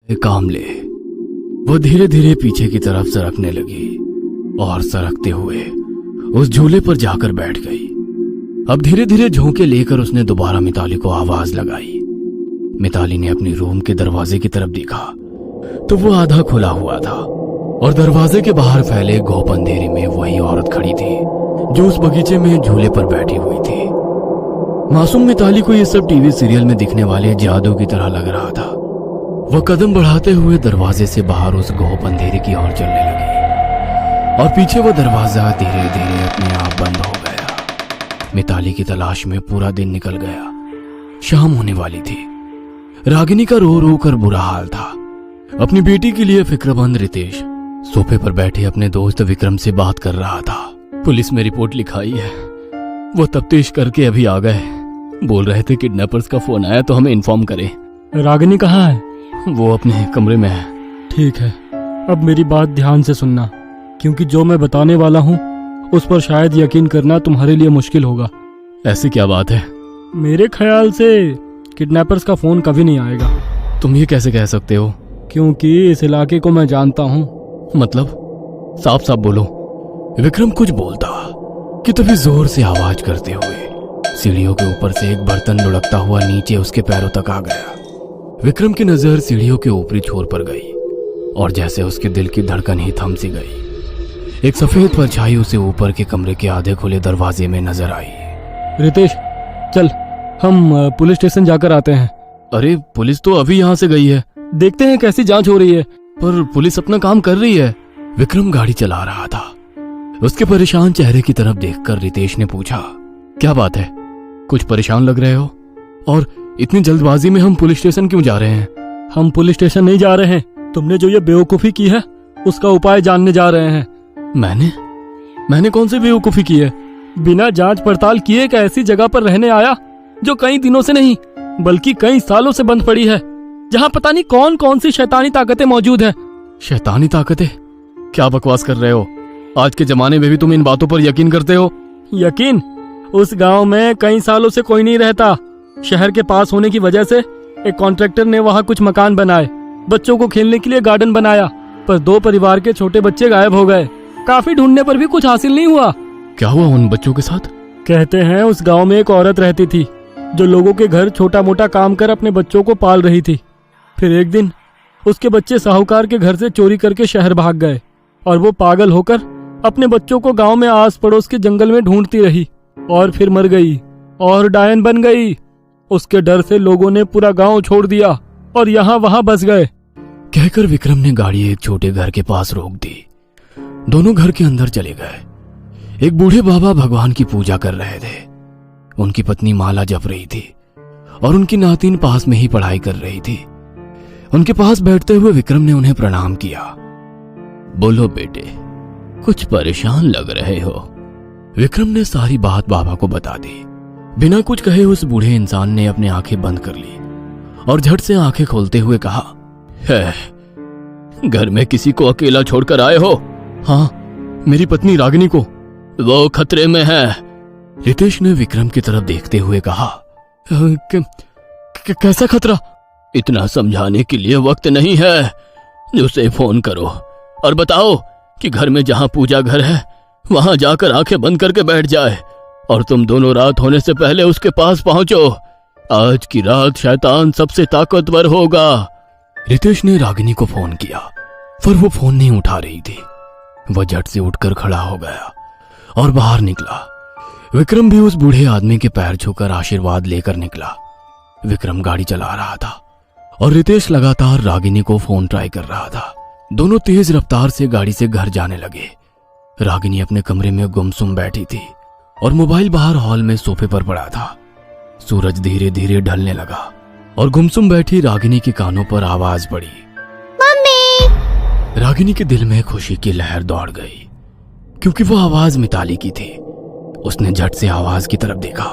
कामले वो धीरे धीरे पीछे की तरफ सरकने लगी और सरकते हुए उस झूले पर जाकर बैठ गई। अब धीरे धीरे झोंके लेकर उसने दोबारा मिताली को आवाज लगाई। मिताली ने अपनी रूम के दरवाजे की तरफ देखा तो वो आधा खुला हुआ था और दरवाजे के बाहर फैले घोप अंधेरे में वही औरत खड़ी थी जो उस बगीचे में झूले पर बैठी हुई थी। मासूम मिताली को ये सब टीवी सीरियल में दिखने वाले जादू की तरह लग रहा था। वह कदम बढ़ाते हुए दरवाजे से बाहर उस घोप अंधेरे की ओर चलने लगी और पीछे वो दरवाजा धीरे धीरे अपने आप बंद हो गया। मिताली की तलाश में पूरा दिन निकल गया। शाम होने वाली थी। रागिनी का रो रो कर बुरा हाल था। अपनी बेटी के लिए फिक्रमंद रितेश सोफे पर बैठे अपने दोस्त विक्रम से बात कर रहा था। पुलिस में रिपोर्ट लिखाई है, वो तफ्तीश करके अभी आ गए। बोल रहे थे किडनैपर्स का फोन आया तो हमें इन्फॉर्म करें। रागिनी कहाँ है? वो अपने कमरे में है। ठीक है, अब मेरी बात ध्यान से सुनना, क्योंकि जो मैं बताने वाला हूँ उस पर शायद यकीन करना तुम्हारे लिए मुश्किल होगा। ऐसी क्या बात है? मेरे ख्याल से किडनैपर्स का फोन कभी नहीं आएगा। तुम ये कैसे कह सकते हो? क्योंकि इस इलाके को मैं जानता हूँ। मतलब? साफ साफ बोलो। विक्रम कुछ बोलता कि तभी जोर से आवाज करते हुए सीढ़ियों के ऊपर से एक बर्तन लुढ़कता हुआ नीचे उसके पैरों तक आ गया। विक्रम की नजर सीढ़ियों के ऊपरी छोर पर गई और जैसे उसके दिल की धड़कन ही थम सी गई। एक सफेद परछाई उसे ऊपर के कमरे के आधे खुले दरवाजे में नजर आई। रितेश, चल हम पुलिस स्टेशन जाकर आते हैं। अरे पुलिस तो अभी यहाँ से गई है। देखते हैं कैसी जांच हो रही है। पर पुलिस अपना काम कर रही है। विक्रम गाड़ी चला रहा था। उसके परेशान चेहरे की तरफ देखकर रितेश ने पूछा, क्या बात है? कुछ परेशान लग रहे हो? और इतनी जल्दबाजी में हम पुलिस स्टेशन क्यों जा रहे हैं? हम पुलिस स्टेशन नहीं जा रहे हैं। तुमने जो ये बेवकूफी की है उसका उपाय जानने जा रहे हैं। मैंने कौन सी बेवकूफी की है? बिना जांच पड़ताल किए एक ऐसी जगह पर रहने आया जो कई दिनों से नहीं बल्कि कई सालों से बंद पड़ी है, जहाँ पता नहीं कौन कौन सी शैतानी ताकतें मौजूद है। शैतानी ताकतें? क्या बकवास कर रहे हो? आज के जमाने में भी तुम इन बातों पर यकीन करते हो? यकीन? उस गांव में कई सालों से कोई नहीं रहता। शहर के पास होने की वजह से एक कॉन्ट्रैक्टर ने वहाँ कुछ मकान बनाए, बच्चों को खेलने के लिए गार्डन बनाया, पर 2 परिवार के छोटे बच्चे गायब हो गए। काफी ढूंढने पर भी कुछ हासिल नहीं हुआ। क्या हुआ उन बच्चों के साथ? कहते हैं उस गांव में एक औरत रहती थी जो लोगों के घर छोटा मोटा काम कर अपने बच्चों को पाल रही थी। फिर एक दिन उसके बच्चे साहूकार के घर से चोरी करके शहर भाग गए और वो पागल होकर अपने बच्चों को गांव में आस पड़ोस के जंगल में ढूंढती रही और फिर मर गई और डायन बन गई। उसके डर से लोगों ने पूरा गांव छोड़ दिया और यहाँ वहां बस गए। कहकर विक्रम ने गाड़ी एक छोटे घर के पास रोक दी। दोनों घर के अंदर चले गए। एक बूढ़े बाबा भगवान की पूजा कर रहे थे। उनकी पत्नी माला जप रही थी और उनकी नातिन पास में ही पढ़ाई कर रही थी। उनके पास बैठते हुए विक्रम ने उन्हें प्रणाम किया। बोलो बेटे, कुछ परेशान लग रहे हो? विक्रम ने सारी बात बाबा को बता दी। बिना कुछ कहे उस बूढ़े इंसान ने अपनी आंखें बंद कर ली और झट से आंखें खोलते हुए कहा, है घर में किसी को अकेला छोड़कर आए हो? हाँ, मेरी पत्नी रागिनी को। वो खतरे में है। रितेश ने विक्रम की तरफ देखते हुए कहा, कैसा खतरा? इतना समझाने के लिए वक्त नहीं है। उसे फोन करो और बताओ कि घर में जहां पूजा घर है वहां जाकर आंखें बंद करके बैठ जाए और तुम दोनों रात होने से पहले उसके पास पहुंचो। आज की रात शैतान सबसे ताकतवर होगा। रितेश ने रागिनी को फोन किया पर वो फोन नहीं उठा रही थी। वह झट से उठकर खड़ा हो गया और बाहर निकला। विक्रम भी उस बूढ़े आदमी के पैर छूकर आशीर्वाद लेकर निकला। विक्रम गाड़ी चला रहा था और रितेश लगातार रागिनी को फोन ट्राई कर रहा था। दोनों तेज रफ्तार से गाड़ी से घर जाने लगे। रागिनी अपने कमरे में गुमसुम बैठी थी और मोबाइल बाहर हॉल में सोफे पर पड़ा था। सूरज धीरे धीरे ढलने लगा और गुमसुम बैठी रागिनी के कानों पर आवाज पड़ी, मम्मी। रागिनी के दिल में खुशी की लहर दौड़ गई क्योंकि वो आवाज मिताली की थी। उसने झट से आवाज की तरफ देखा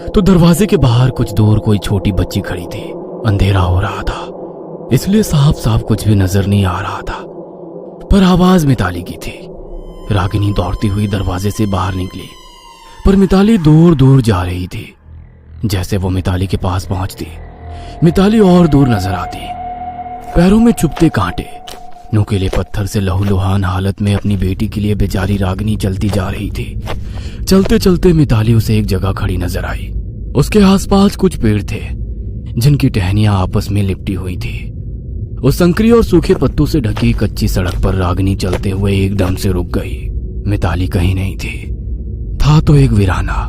तो दरवाजे के बाहर कुछ दूर कोई छोटी बच्ची खड़ी थी। अंधेरा हो रहा था इसलिए साफ साफ कुछ भी नजर नहीं आ रहा था, पर आवाज मिताली की थी। रागिनी दौड़ती हुई दरवाजे से बाहर निकली पर मिताली दूर दूर जा रही थी। जैसे वो मिताली के पास पहुंचती, मिताली और दूर नजर आती। पैरों में चुभते कांटे, नुकीले पत्थर से लहूलुहान हालत में अपनी बेटी के लिए बेचारी रागिनी चलती जा रही थी। चलते चलते मिताली उसे एक जगह खड़ी नजर आई। उसके आसपास कुछ पेड़ थे जिनकी टहनियां आपस में लिपटी हुई थी। उस संकरी और सूखे पत्तों से ढकी कच्ची सड़क पर रागिनी चलते हुए एकदम से रुक गई। मिताली कहीं नहीं थी। था तो एक वीराना,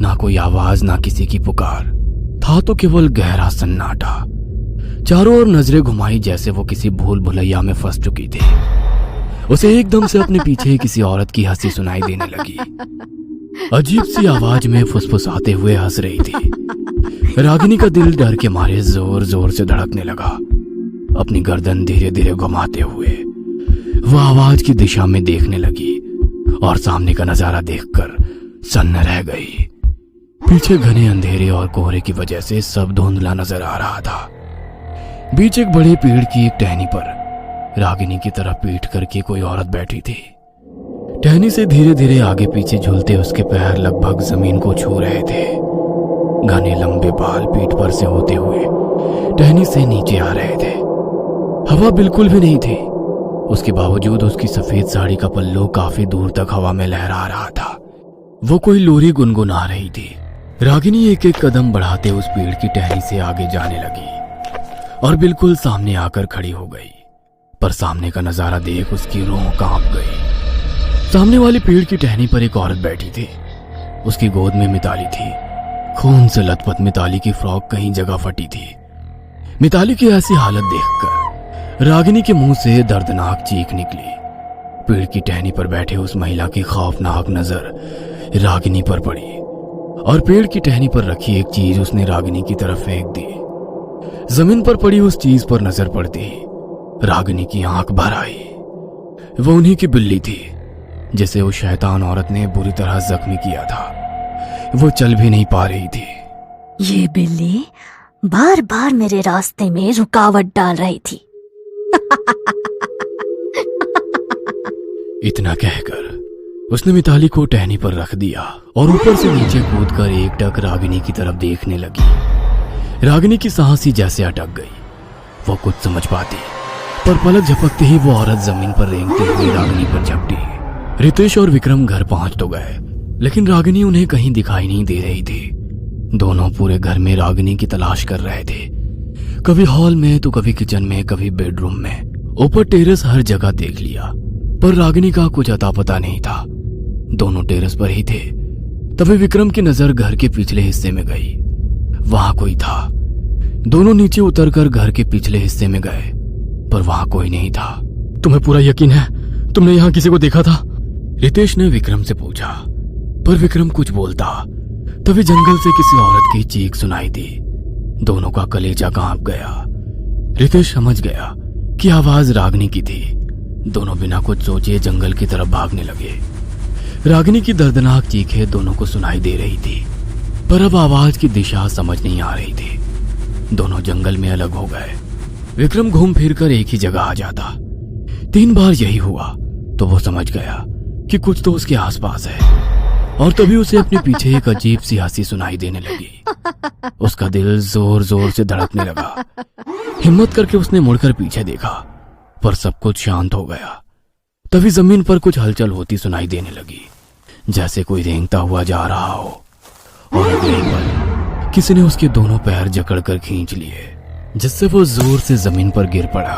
ना कोई आवाज ना किसी की पुकार, था तो केवल गहरा सन्नाटा। चारों ओर नजरें घुमाई जैसे वो किसी भूल भुलैया में फंस चुकी थी। उसे एकदम से अपने पीछे किसी औरत की हंसी सुनाई देने लगी। अजीब सी आवाज में फुसफुसाते हुए हंस रही थी। रागिनी का दिल डर के मारे जोर जोर से धड़कने लगा। अपनी गर्दन धीरे धीरे घुमाते हुए वह आवाज की दिशा में देखने लगी और सामने का नजारा देखकर सन्न रह गई। पीछे घने अंधेरे और कोहरे की वजह से सब धुंधला नजर आ रहा था। बीच एक बड़े पेड़ की एक टहनी पर रागिनी की तरफ पीठ करके कोई औरत बैठी थी। टहनी से धीरे धीरे आगे पीछे झूलते उसके पैर लगभग जमीन को छू रहे थे। घने लंबे बाल पीठ पर से होते हुए टहनी से नीचे आ रहे थे। हवा बिल्कुल भी नहीं थी। उसके बावजूद उसकी सफेद साड़ी का पल्लू काफी दूर तक हवा में लहरा रहा था। वो कोई लोरी गुनगुना रही थी। रागिनी एक एक कदम बढ़ाते उस पेड़ की टहनी से आगे जाने लगी और बिल्कुल सामने आकर खड़ी हो गई। पर सामने का नजारा देख उसकी रूह कांप गई। सामने वाले पेड़ की टहनी पर एक औरत बैठी थी। उसकी गोद में मिताली थी। खून से लथपथ मिताली की फ्रॉक कहीं जगह फटी थी। मिताली की ऐसी हालत देखकर रागिनी के मुंह से दर्दनाक चीख निकली। पेड़ की टहनी पर बैठे उस महिला की खौफनाक नजर रागिनी पर पड़ी और पेड़ की टहनी पर रखी एक चीज उसने रागिनी की तरफ फेंक दी। जमीन पर पड़ी उस चीज पर नजर पड़ती रागिनी की आंख भर आई। वो उन्हीं की बिल्ली थी जिसे उस शैतान औरत ने बुरी तरह जख्मी किया था। वो चल भी नहीं पा रही थी। ये बिल्ली बार बार मेरे रास्ते में रुकावट डाल रही थी। इतना कहकर उसने मिताली को टहनी पर रख दिया और ऊपर से नीचे कूदकर एकटक रागिनी की तरफ देखने लगी। रागिनी की सांस ही जैसे अटक गई। वो कुछ समझ पाती, पर पलक झपकते ही वो औरत जमीन पर रेंगती हुई रागिनी पर झपटी। रितेश और विक्रम घर पहुंच तो गए, लेकिन रागिनी उन्हें कहीं दिखाई नहीं दे रही थी। दोनों पूरे घर में रागिनी की तलाश कर रहे थे। कभी हॉल में तो कभी किचन में, कभी बेडरूम में, ऊपर टेरेस, हर जगह देख लिया, पर रागिनी का कुछ अता पता नहीं था। दोनों टेरेस पर ही थे। तभी विक्रम की नजर घर के पिछले हिस्से में गई। वहां कोई था। दोनों नीचे उतरकर घर के पिछले हिस्से में गए, पर वहां कोई नहीं था। तुम्हें पूरा यकीन है तुमने यहाँ किसी को देखा था? रितेश ने विक्रम से पूछा, पर विक्रम कुछ बोलता। तभी जंगल से किसी औरत की चीख सुनाई दी। दोनों का कलेजा कांप गया। रितेश समझ गया कि आवाज रागिनी की थी। दोनों बिना कुछ सोचे जंगल की तरफ भागने लगे। रागिनी की दर्दनाक चीखें दोनों को सुनाई दे रही थी, पर अब आवाज की दिशा समझ नहीं आ रही थी। दोनों जंगल में अलग हो गए। विक्रम घूम फिर कर एक ही जगह आ जाता। 3 बार यही हुआ तो वो समझ गया कि कुछ तो उसके आसपास है, और तभी उसे अपने पीछे एक अजीब सी हंसी सुनाई देने लगी। उसका दिल जोर जोर से धड़कने लगा। हिम्मत करके उसने मुड़कर पीछे देखा, पर सब कुछ शांत हो गया। तभी जमीन पर कुछ हलचल होती सुनाई देने लगी, जैसे कोई रेंगता हुआ जा रहा हो, और अगले पल किसी ने उसके दोनों पैर जकड़कर खींच लिए, जिससे वो जोर से जमीन पर गिर पड़ा।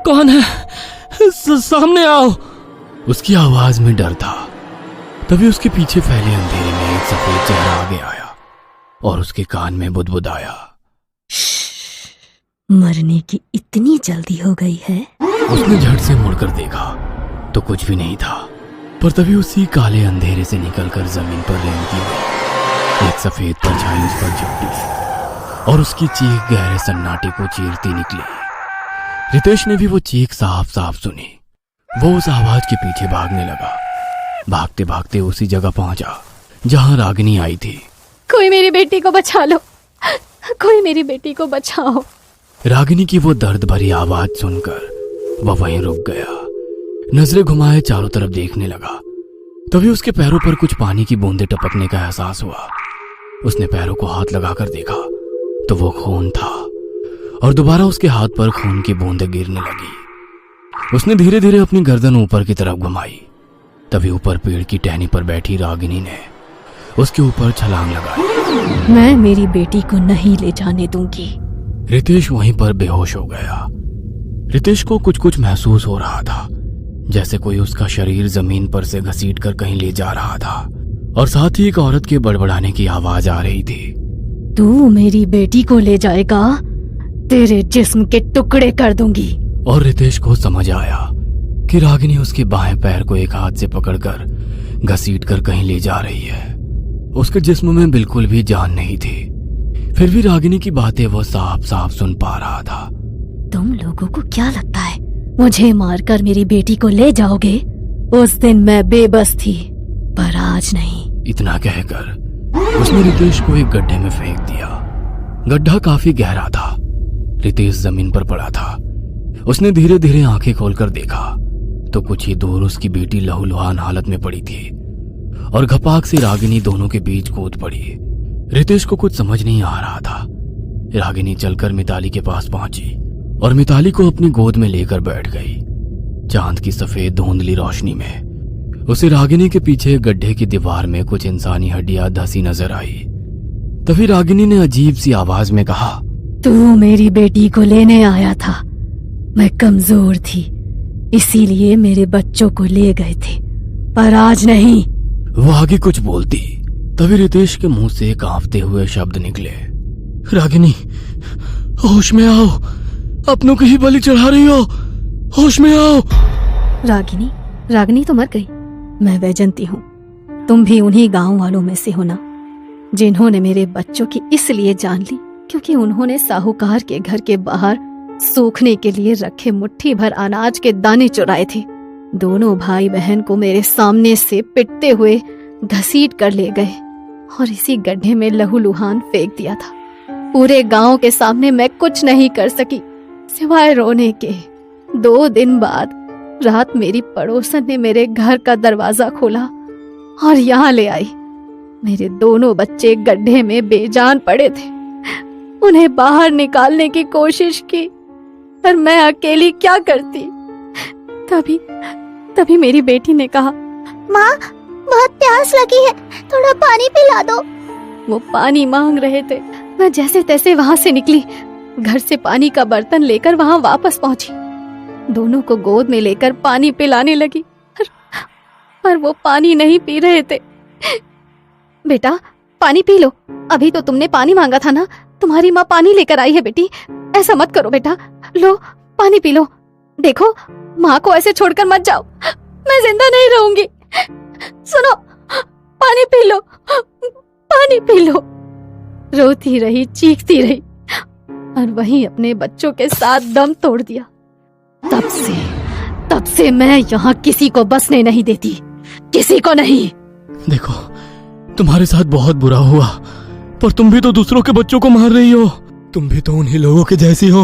कौन है? सामने आओ। उसकी आवाज में डर था। तभी उसके पीछे फैले अंधेरे में एक सफेद चेहरा आगे आया और उसके कान में बुदबुदाया। मरने की इतनी जल्दी हो गई है? उसने झट से मुड़कर देखा तो कुछ भी नहीं था, पर तभी उसी काले अंधेरे से निकलकर जमीन पर रेंगती हुई एक सफेद परछाई उस पर झपटी और उसकी चीख गहरे सन्नाटे को चीरती निकली। रितेश ने भी वो चीख साफ साफ सुनी। वो उस आवाज के पीछे भागने लगा। भागते भागते उसी जगह पहुंचा जहां रागिनी आई थी। कोई मेरी बेटी को बचा लो, कोई मेरी बेटी को बचाओ। रागिनी की वो दर्द भरी आवाज सुनकर वह वहीं रुक गया। नजरें घुमाए चारों तरफ देखने लगा। तभी उसके पैरों पर कुछ पानी की बूंदें टपकने का एहसास हुआ। उसने पैरों को हाथ लगाकर देखा तो वो खून था, और दोबारा उसके हाथ पर खून की बूंदें गिरने लगी। उसने धीरे धीरे अपनी गर्दन ऊपर की तरफ घुमाई। तभी ऊपर पेड़ की टहनी पर बैठी रागिनी ने उसके ऊपर छलांग लगाई। मैं मेरी बेटी को नहीं ले जाने दूंगी। रितेश वहीं पर बेहोश हो गया। रितेश को कुछ कुछ महसूस हो रहा था, जैसे कोई उसका शरीर जमीन पर से घसीट कर कहीं ले जा रहा था, और साथ ही एक औरत के बड़बड़ाने की आवाज आ रही थी। तू मेरी बेटी को ले जाएगा, तेरे जिस्म के टुकड़े कर दूंगी। और रितेश को समझ आया कि रागिनी उसके बाएं पैर को एक हाथ से पकड़कर घसीट कर कहीं ले जा रही है। उसके जिस्म में बिल्कुल भी जान नहीं थी, फिर भी रागिनी की बातें वो साफ साफ सुन पा रहा था। तुम लोगों को क्या लगता है मुझे मारकर मेरी बेटी को ले जाओगे? उस दिन मैं बेबस थी, पर आज नहीं। इतना कहकर उसने रितेश को एक गड्ढे में फेंक दिया। गड्ढा काफी गहरा था। रितेश जमीन पर पड़ा था। उसने धीरे धीरे आंखें खोलकर देखा तो कुछ ही दूर उसकी बेटी लहूलुहान हालत में पड़ी थी और घपाक से रागिनी दोनों के बीच कूद पड़ी। रितेश को कुछ समझ नहीं आ रहा था। रागिनी चलकर मिताली के पास पहुंची और मिताली को अपनी गोद में लेकर बैठ गई। चांद की सफेद धुंधली रोशनी में उसे रागिनी के पीछे गड्ढे की दीवार में कुछ इंसानी हड्डियां धसी नजर आई। तभी रागिनी ने अजीब सी आवाज में कहा, तू मेरी बेटी को लेने आया था। मैं कमजोर थी, इसीलिए मेरे बच्चों को ले गए थे, पर आज नहीं। वो आगे कुछ बोलती, तभी रितेश के मुंह से कांपते हुए शब्द निकले, रागिनी होश में आओ, अपनों की ही बलि चढ़ा रही हो, होश में आओ। रागिनी तो मर गई। मैं वैजंती हूँ। तुम भी उन्हीं गांव वालों में से हो ना, जिन्होंने मेरे बच्चों की इसलिए जान ली क्योंकि उन्होंने साहूकार के घर के बाहर सूखने के लिए रखे मुट्ठी भर अनाज के दाने चुराए थे। दोनों भाई बहन को मेरे सामने से पिटते हुए घसीट कर ले गए और इसी गड्ढे में लहूलुहान फेंक दिया था। पूरे गांव के सामने मैं कुछ नहीं कर सकी सिवाय रोने के। 2 दिन बाद रात मेरी पड़ोसन ने मेरे घर का दरवाजा खोला और यहाँ ले आई। मेरे दोनों बच्चे गड्ढे में बेजान पड़े थे। उन्हें बाहर निकालने की कोशिश की, पर मैं अकेली क्या करती। तभी मेरी बेटी ने कहा, माँ बहुत प्यास लगी है, थोड़ा पानी पिला दो। वो पानी मांग रहे थे। मैं जैसे तैसे वहां से निकली, घर से पानी का बर्तन लेकर वहां वापस पहुंची। दोनों को गोद में लेकर पानी पिलाने लगी, पर वो पानी नहीं पी रहे थे। बेटा पानी पी लो, अभी तो तुमने पानी मांगा था ना, तुम्हारी माँ पानी लेकर आई है। बेटी ऐसा मत करो बेटा, लो पानी पी लो। देखो माँ को ऐसे छोड़कर मत जाओ, मैं जिंदा नहीं रहूंगी। सुनो, पानी पी लो, पानी पी लो। रोती रही, चीखती रही और वहीं अपने बच्चों के साथ दम तोड़ दिया। तब से मैं यहाँ किसी को बसने नहीं देती, किसी को नहीं। देखो तुम्हारे साथ बहुत बुरा हुआ, पर तुम भी तो दूसरों के बच्चों को मार रही हो। तुम भी तो उन्हीं लोगों के जैसी हो।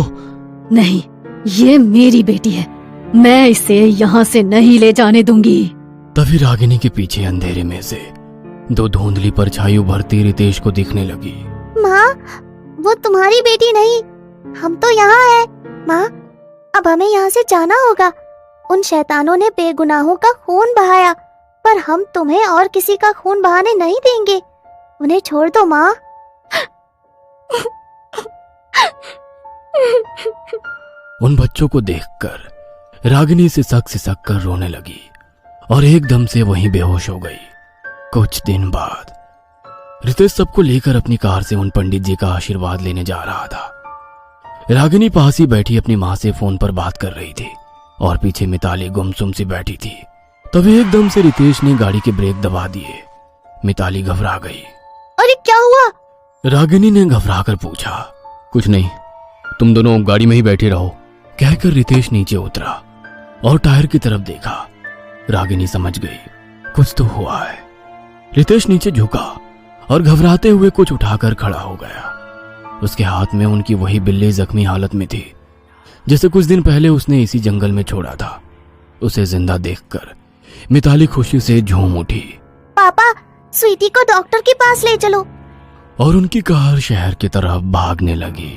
नहीं, ये मेरी बेटी है, मैं इसे यहाँ से नहीं ले जाने दूंगी। तभी रागिनी के पीछे अंधेरे में से 2 धुंधली परछाई उभरती रितेश को दिखने लगी। माँ वो तुम्हारी बेटी नहीं, हम तो यहाँ हैं। माँ अब हमें यहाँ से जाना होगा। उन शैतानों ने बेगुनाहों का खून बहाया, पर हम तुम्हें और किसी का खून बहाने नहीं देंगे। उन्हें छोड़ दो माँ। उन बच्चों को देखकर रागिनी सिसक कर रोने लगी और एकदम से वहीं बेहोश हो गई। कुछ दिन बाद रितेश सबको लेकर अपनी कार से उन पंडित जी का आशीर्वाद लेने जा रहा था। रागिनी पास ही बैठी अपनी माँ से फोन पर बात कर रही थी और पीछे मिताली गुमसुम सी बैठी थी। तभी एकदम से रितेश ने गाड़ी के ब्रेक दबा दिए। मिताली घबरा गई। अरे क्या हुआ? रागिनी ने घबरा कर पूछा। कुछ नहीं, तुम दोनों गाड़ी में ही बैठे रहो, कहकर रितेश नीचे उतरा और टायर की तरफ देखा। रागिनी समझ गई कुछ तो हुआ है। रितेश नीचे झुका और घबराते हुए कुछ उठाकर खड़ा हो गया। उसके हाथ में उनकी वही बिल्ली जख्मी हालत में थी जैसे कुछ दिन पहले उसने इसी जंगल में छोड़ा था। उसे जिंदा देखकर मिताली खुशी से झूम उठी। पापा स्वीटी को डॉक्टर के पास ले चलो। और उनकी कार शहर की तरफ भागने लगी।